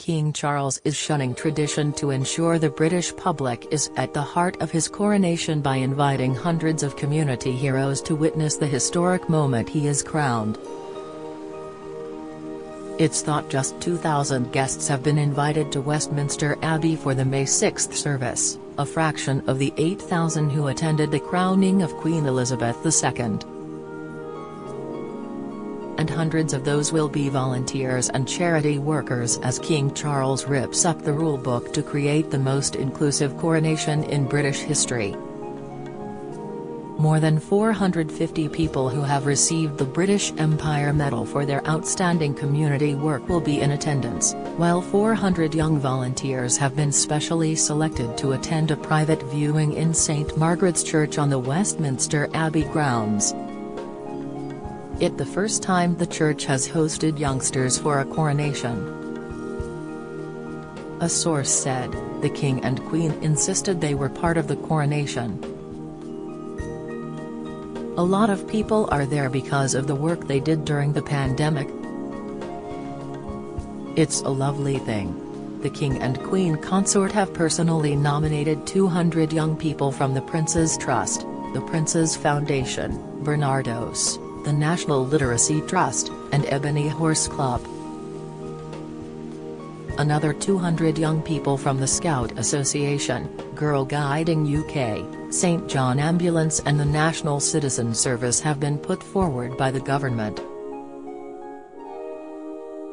King Charles is shunning tradition to ensure the British public is at the heart of his coronation by inviting hundreds of community heroes to witness the historic moment he is crowned. It's thought just 2,000 guests have been invited to Westminster Abbey for the May 6 service, a fraction of the 8,000 who attended the crowning of Queen Elizabeth II. And hundreds of those will be volunteers and charity workers as King Charles rips up the rulebook to create the most inclusive coronation in British history. More than 450 people who have received the British Empire Medal for their outstanding community work will be in attendance, while 400 young volunteers have been specially selected to attend a private viewing in St Margaret's Church on the Westminster Abbey grounds. It's the first time the church has hosted youngsters for a coronation. A source said, the King and Queen insisted they were part of the coronation. A lot of people are there because of the work they did during the pandemic. It's a lovely thing. The King and Queen consort have personally nominated 200 young people from the Prince's Trust, the Prince's Foundation, Barnardos, the National Literacy Trust, and Ebony Horse Club. Another 200 young people from the Scout Association, Girl Guiding UK, St John Ambulance and the National Citizen Service have been put forward by the government.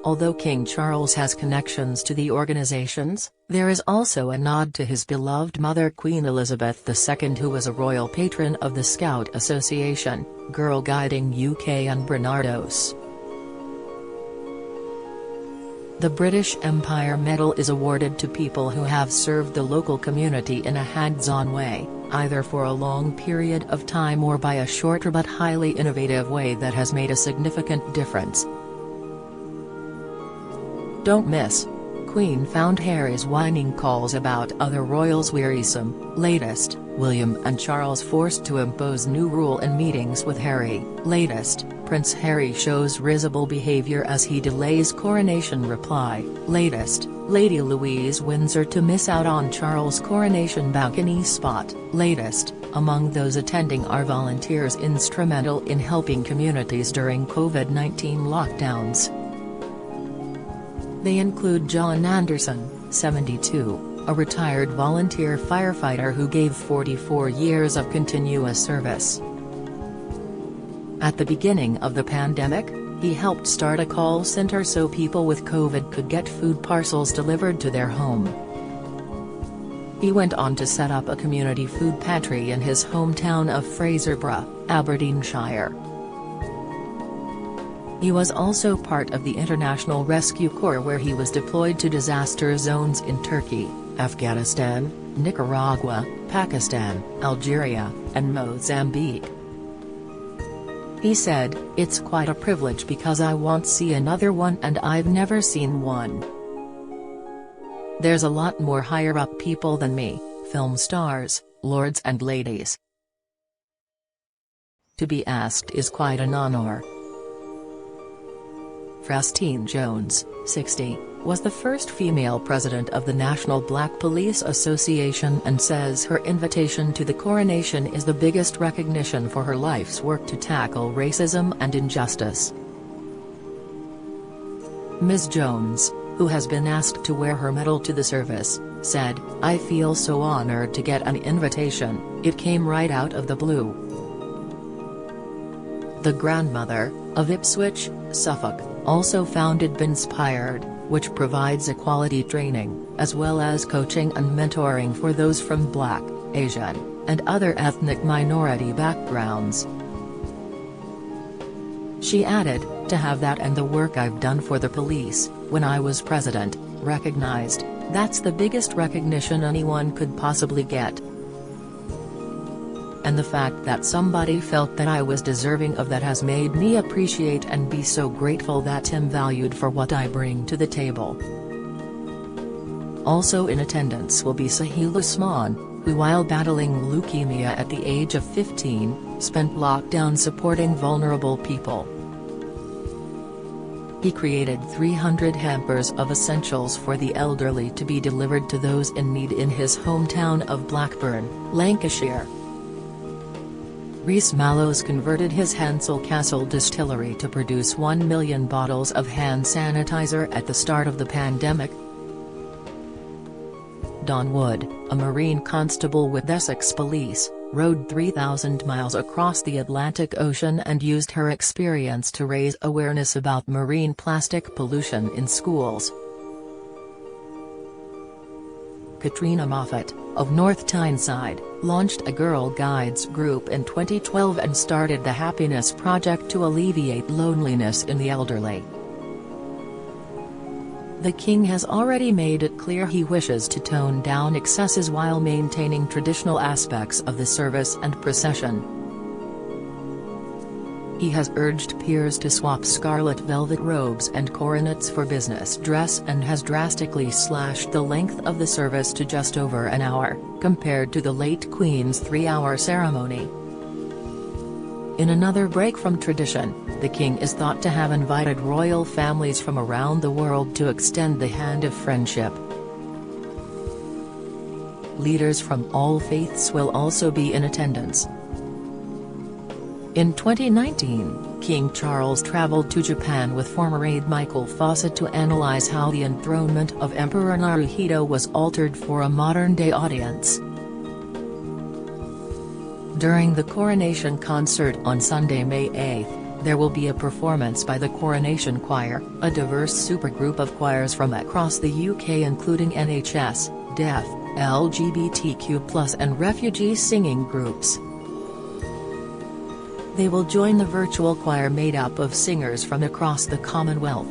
Although King Charles has connections to the organisations, there is also a nod to his beloved mother Queen Elizabeth II, who was a royal patron of the Scout Association, Girl Guiding UK and Barnardos. The British Empire Medal is awarded to people who have served the local community in a hands-on way, either for a long period of time or by a shorter but highly innovative way that has made a significant difference. Don't miss. Queen found Harry's whining calls about other royals wearisome. Latest, William and Charles forced to impose new rule in meetings with Harry. Latest, Prince Harry shows risible behaviour as he delays coronation reply. Latest, Lady Louise Windsor to miss out on Charles' coronation balcony spot. Latest, among those attending are volunteers instrumental in helping communities during COVID-19 lockdowns. They include John Anderson, 72, a retired volunteer firefighter who gave 44 years of continuous service. At the beginning of the pandemic, he helped start a call center so people with COVID could get food parcels delivered to their home. He went on to set up a community food pantry in his hometown of Fraserburgh, Aberdeenshire. He was also part of the International Rescue Corps, where he was deployed to disaster zones in Turkey, Afghanistan, Nicaragua, Pakistan, Algeria, and Mozambique. He said, "It's quite a privilege because I won't see another one and I've never seen one. There's a lot more higher-up people than me, film stars, lords and ladies. To be asked is quite an honor." Frastine Jones, 60, was the first female president of the National Black Police Association and says her invitation to the coronation is the biggest recognition for her life's work to tackle racism and injustice. Ms. Jones, who has been asked to wear her medal to the service, said, "I feel so honored to get an invitation, it came right out of the blue." The grandmother, of Ipswich, Suffolk, also founded Binspired, which provides equality training, as well as coaching and mentoring for those from Black, Asian, and other ethnic minority backgrounds. She added, "To have that and the work I've done for the police, when I was president, recognized, that's the biggest recognition anyone could possibly get. And the fact that somebody felt that I was deserving of that has made me appreciate and be so grateful that I'm valued for what I bring to the table." Also in attendance will be Sahil Usman, who while battling leukemia at the age of 15, spent lockdown supporting vulnerable people. He created 300 hampers of essentials for the elderly to be delivered to those in need in his hometown of Blackburn, Lancashire. Rhys Mallows converted his Hensel Castle distillery to produce 1 million bottles of hand sanitizer at the start of the pandemic. Dawn Wood, a Marine constable with Essex Police, rode 3,000 miles across the Atlantic Ocean and used her experience to raise awareness about marine plastic pollution in schools. Katrina Moffat, of North Tyneside, launched a Girl Guides group in 2012 and started the Happiness Project to alleviate loneliness in the elderly. The King has already made it clear he wishes to tone down excesses while maintaining traditional aspects of the service and procession. He has urged peers to swap scarlet velvet robes and coronets for business dress and has drastically slashed the length of the service to just over an hour, compared to the late Queen's 3-hour ceremony. In another break from tradition, the King is thought to have invited royal families from around the world to extend the hand of friendship. Leaders from all faiths will also be in attendance. In 2019, King Charles travelled to Japan with former aide Michael Fawcett to analyse how the enthronement of Emperor Naruhito was altered for a modern-day audience. During the Coronation concert on Sunday, May 8, there will be a performance by the Coronation Choir, a diverse supergroup of choirs from across the UK including NHS, deaf, LGBTQ+ and refugee singing groups. They will join the virtual choir made up of singers from across the Commonwealth.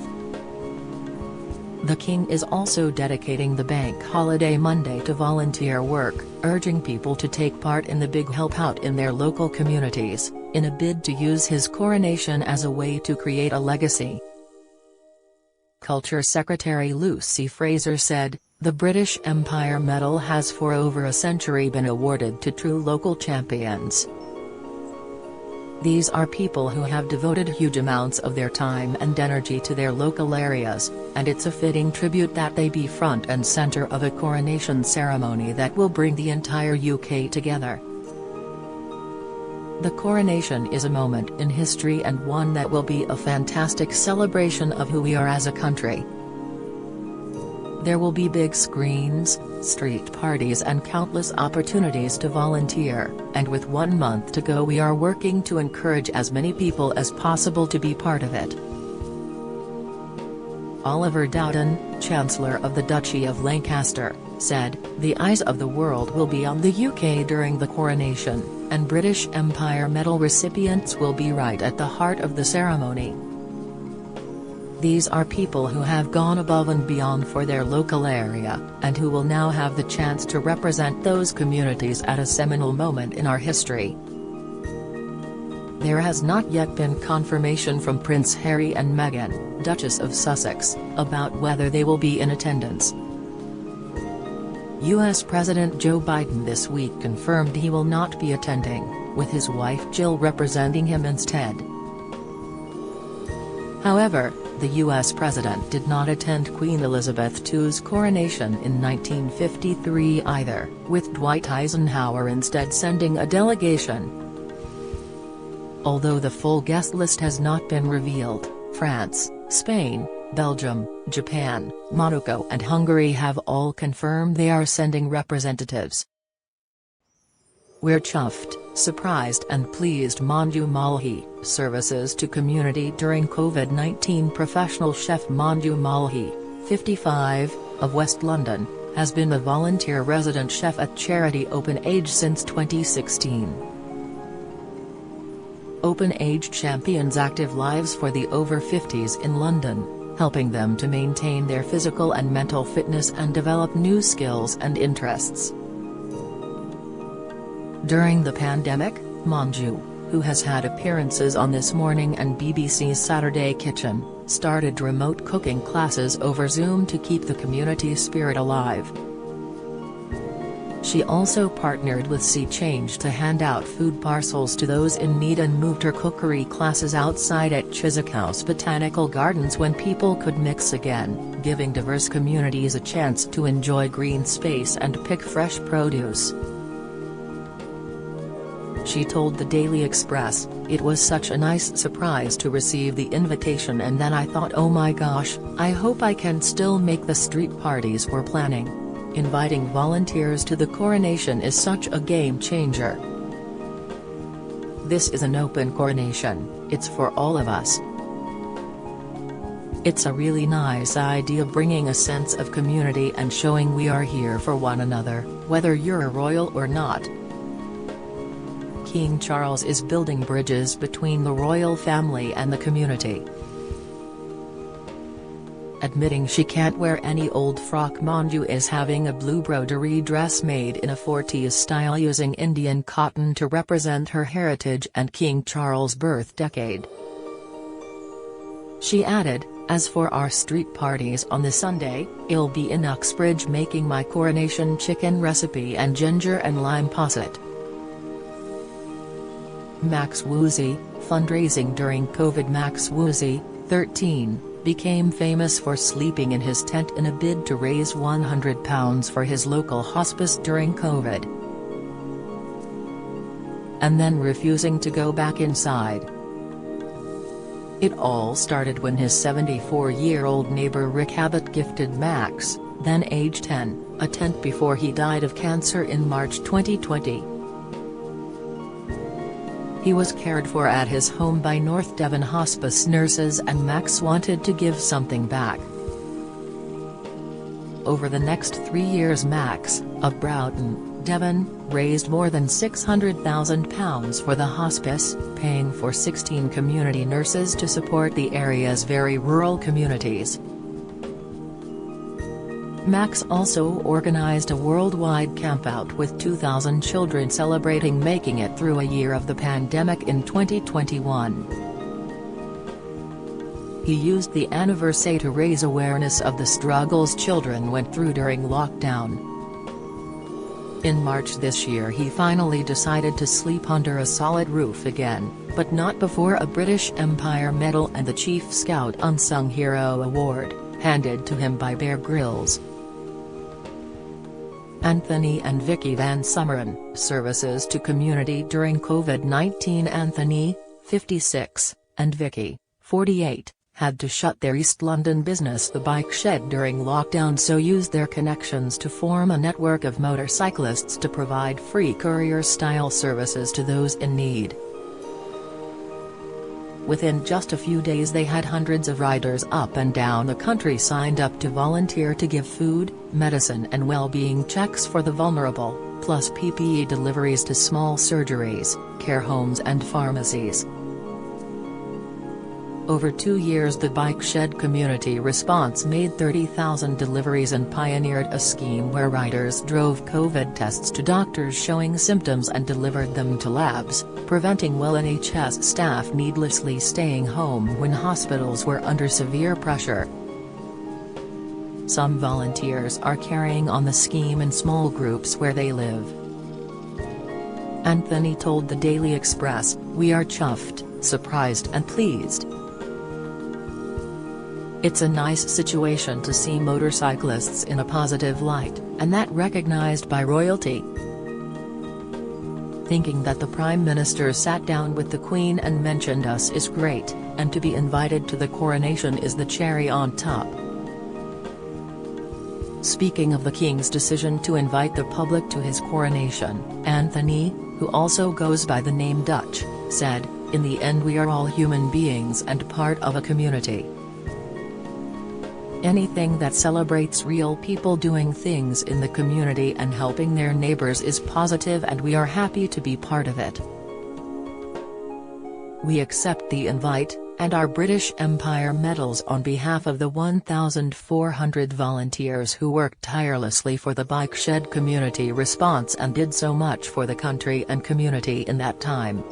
The King is also dedicating the bank holiday Monday to volunteer work, urging people to take part in the big help out in their local communities, in a bid to use his coronation as a way to create a legacy. Culture Secretary Lucy Fraser said, "The British Empire Medal has for over a century been awarded to true local champions. These are people who have devoted huge amounts of their time and energy to their local areas, and it's a fitting tribute that they be front and center of a coronation ceremony that will bring the entire UK together. The coronation is a moment in history and one that will be a fantastic celebration of who we are as a country. There will be big screens, street parties and countless opportunities to volunteer, and with 1 month to go we are working to encourage as many people as possible to be part of it." Oliver Dowden, Chancellor of the Duchy of Lancaster, said, "The eyes of the world will be on the UK during the coronation, and British Empire Medal recipients will be right at the heart of the ceremony. These are people who have gone above and beyond for their local area, and who will now have the chance to represent those communities at a seminal moment in our history." There has not yet been confirmation from Prince Harry and Meghan, Duchess of Sussex, about whether they will be in attendance. U.S. President Joe Biden this week confirmed he will not be attending, with his wife Jill representing him instead. However, the U.S. president did not attend Queen Elizabeth II's coronation in 1953 either, with Dwight Eisenhower instead sending a delegation. Although the full guest list has not been revealed, France, Spain, Belgium, Japan, Monaco and Hungary have all confirmed they are sending representatives. "We're chuffed, surprised and pleased." Manju Malhi, services to community during COVID-19. Professional chef Manju Malhi, 55, of West London, has been a volunteer resident chef at charity Open Age since 2016. Open Age champions active lives for the over 50s in London, helping them to maintain their physical and mental fitness and develop new skills and interests. During the pandemic, Manju, who has had appearances on This Morning and BBC's Saturday Kitchen, started remote cooking classes over Zoom to keep the community spirit alive. She also partnered with Sea Change to hand out food parcels to those in need and moved her cookery classes outside at Chiswick House Botanical Gardens when people could mix again, giving diverse communities a chance to enjoy green space and pick fresh produce. She told the Daily Express, "It was such a nice surprise to receive the invitation, and then I thought, oh my gosh, I hope I can still make the street parties we're planning. Inviting volunteers to the coronation is such a game changer. This is an open coronation, it's for all of us. It's a really nice idea, bringing a sense of community and showing we are here for one another, whether you're a royal or not." King Charles is building bridges between the royal family and the community. Admitting she can't wear any old frock, Manju is having a blue broderie dress made in a 40s style using Indian cotton to represent her heritage and King Charles' birth decade. She added, "As for our street parties on the Sunday, I'll be in Uxbridge making my coronation chicken recipe and ginger and lime posset." Max Woozy, fundraising during COVID. Max Woozy, 13, became famous for sleeping in his tent in a bid to raise £100 for his local hospice during COVID, and then refusing to go back inside. It all started when his 74-year-old neighbor Rick Abbott gifted Max, then age 10, a tent before he died of cancer in March 2020. He was cared for at his home by North Devon hospice nurses, and Max wanted to give something back. Over the next 3 years, Max, of Broughton, Devon, raised more than £600,000 for the hospice, paying for 16 community nurses to support the area's very rural communities. Max also organized a worldwide campout with 2,000 children celebrating making it through a year of the pandemic in 2021. He used the anniversary to raise awareness of the struggles children went through during lockdown. In March this year he finally decided to sleep under a solid roof again, but not before a British Empire Medal and the Chief Scout Unsung Hero Award, handed to him by Bear Grylls. Anthony and Vicky Van Summeren, services to community during COVID-19. Anthony, 56, and Vicky, 48, had to shut their East London business The Bike Shed during lockdown, so used their connections to form a network of motorcyclists to provide free courier-style services to those in need. Within just a few days they had hundreds of riders up and down the country signed up to volunteer to give food, medicine and well-being checks for the vulnerable, plus PPE deliveries to small surgeries, care homes and pharmacies. Over 2 years the Bike Shed Community Response made 30,000 deliveries and pioneered a scheme where riders drove COVID tests to doctors showing symptoms and delivered them to labs, preventing NHS staff needlessly staying home when hospitals were under severe pressure. Some volunteers are carrying on the scheme in small groups where they live. Anthony told the Daily Express, "We are chuffed, surprised and pleased. It's a nice situation to see motorcyclists in a positive light, and that recognized by royalty. Thinking that the Prime Minister sat down with the Queen and mentioned us is great, and to be invited to the coronation is the cherry on top." Speaking of the King's decision to invite the public to his coronation, Anthony, who also goes by the name Dutch, said, "In the end we are all human beings and part of a community. Anything that celebrates real people doing things in the community and helping their neighbors is positive, and we are happy to be part of it. We accept the invite, and our British Empire medals on behalf of the 1,400 volunteers who worked tirelessly for the Bike Shed Community Response and did so much for the country and community in that time."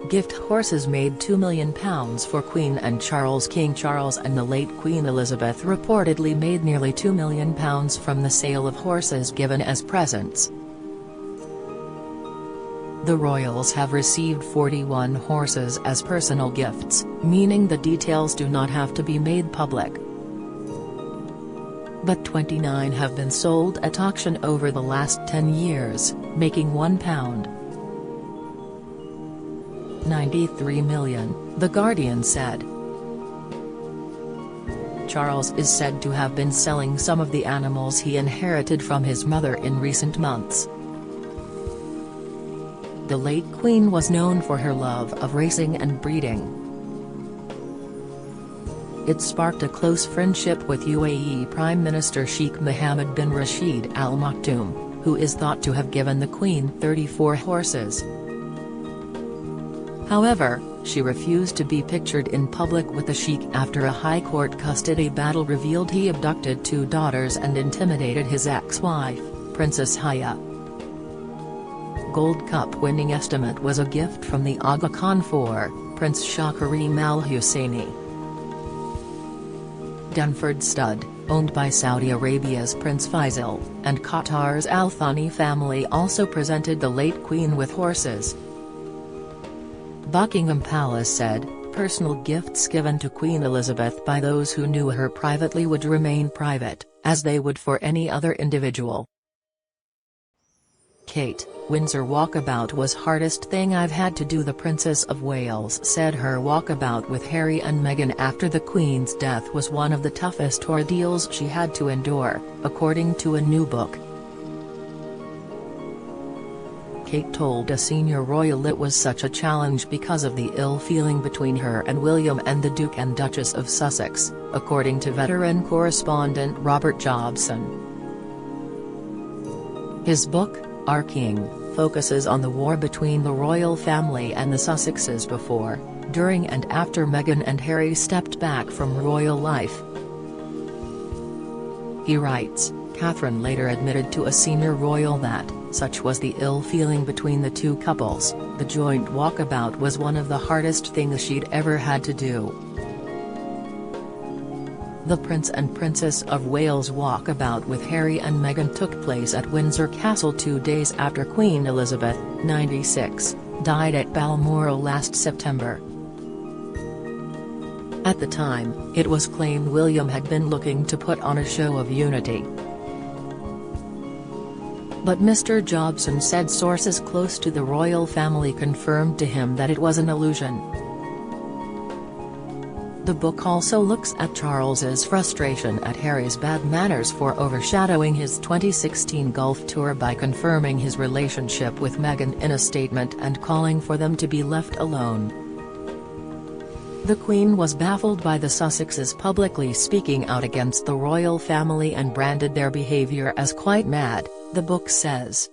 Gift horses made £2 million for Queen and Charles. King Charles and the late Queen Elizabeth reportedly made nearly £2 million from the sale of horses given as presents. The royals have received 41 horses as personal gifts, meaning the details do not have to be made public. But 29 have been sold at auction over the last 10 years, making £1.93 million, The Guardian said. Charles is said to have been selling some of the animals he inherited from his mother in recent months. The late Queen was known for her love of racing and breeding. It sparked a close friendship with UAE Prime Minister Sheikh Mohammed bin Rashid Al Maktoum, who is thought to have given the Queen 34 horses. However, she refused to be pictured in public with the Sheikh after a high court custody battle revealed he abducted 2 daughters and intimidated his ex-wife, Princess Haya. Gold Cup winning estimate was a gift from the Aga Khan for Prince Shah Karim Al Husseini. Dunford stud, owned by Saudi Arabia's Prince Faisal, and Qatar's Al Thani family also presented the late Queen with horses. Buckingham Palace said, personal gifts given to Queen Elizabeth by those who knew her privately would remain private, as they would for any other individual. Kate, Windsor walkabout was hardest thing I've had to do. The Princess of Wales said her walkabout with Harry and Meghan after the Queen's death was one of the toughest ordeals she had to endure, according to a new book. Kate told a senior royal it was such a challenge because of the ill feeling between her and William and the Duke and Duchess of Sussex, according to veteran correspondent Robert Jobson. His book, Our King, focuses on the war between the royal family and the Sussexes before, during and after Meghan and Harry stepped back from royal life. He writes, Catherine later admitted to a senior royal that, such was the ill feeling between the two couples, the joint walkabout was one of the hardest things she'd ever had to do. The Prince and Princess of Wales walkabout with Harry and Meghan took place at Windsor Castle 2 days after Queen Elizabeth, 96, died at Balmoral last September. At the time, it was claimed William had been looking to put on a show of unity. But Mr. Jobson said sources close to the royal family confirmed to him that it was an illusion. The book also looks at Charles's frustration at Harry's bad manners for overshadowing his 2016 Gulf tour by confirming his relationship with Meghan in a statement and calling for them to be left alone. The Queen was baffled by the Sussexes publicly speaking out against the royal family and branded their behavior as quite mad, the book says.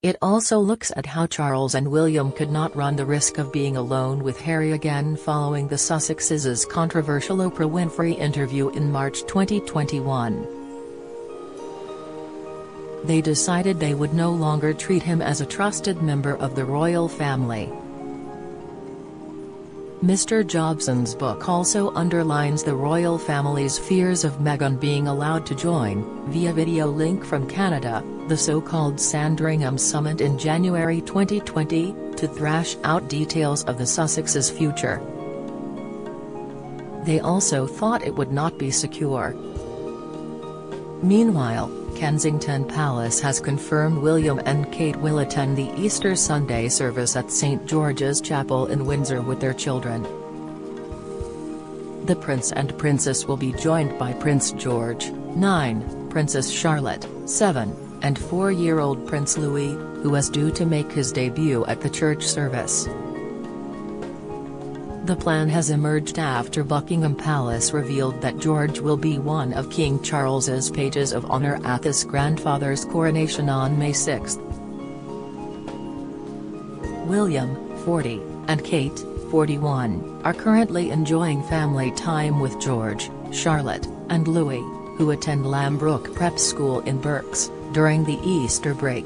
It also looks at how Charles and William could not run the risk of being alone with Harry again following the Sussexes' controversial Oprah Winfrey interview in March 2021. They decided they would no longer treat him as a trusted member of the royal family. Mr. Jobson's book also underlines the royal family's fears of Meghan being allowed to join, via video link from Canada, the so-called Sandringham Summit in January 2020, to thrash out details of the Sussexes' future. They also thought it would not be secure. Meanwhile, Kensington Palace has confirmed William and Kate will attend the Easter Sunday service at St George's Chapel in Windsor with their children. The Prince and Princess will be joined by Prince George, 9, Princess Charlotte, 7, and 4-year-old Prince Louis, who is due to make his debut at the church service. The plan has emerged after Buckingham Palace revealed that George will be one of King Charles's pages of honor at his grandfather's coronation on May 6. William, 40, and Kate, 41, are currently enjoying family time with George, Charlotte, and Louis, who attend Lambrook Prep School in Berks, during the Easter break.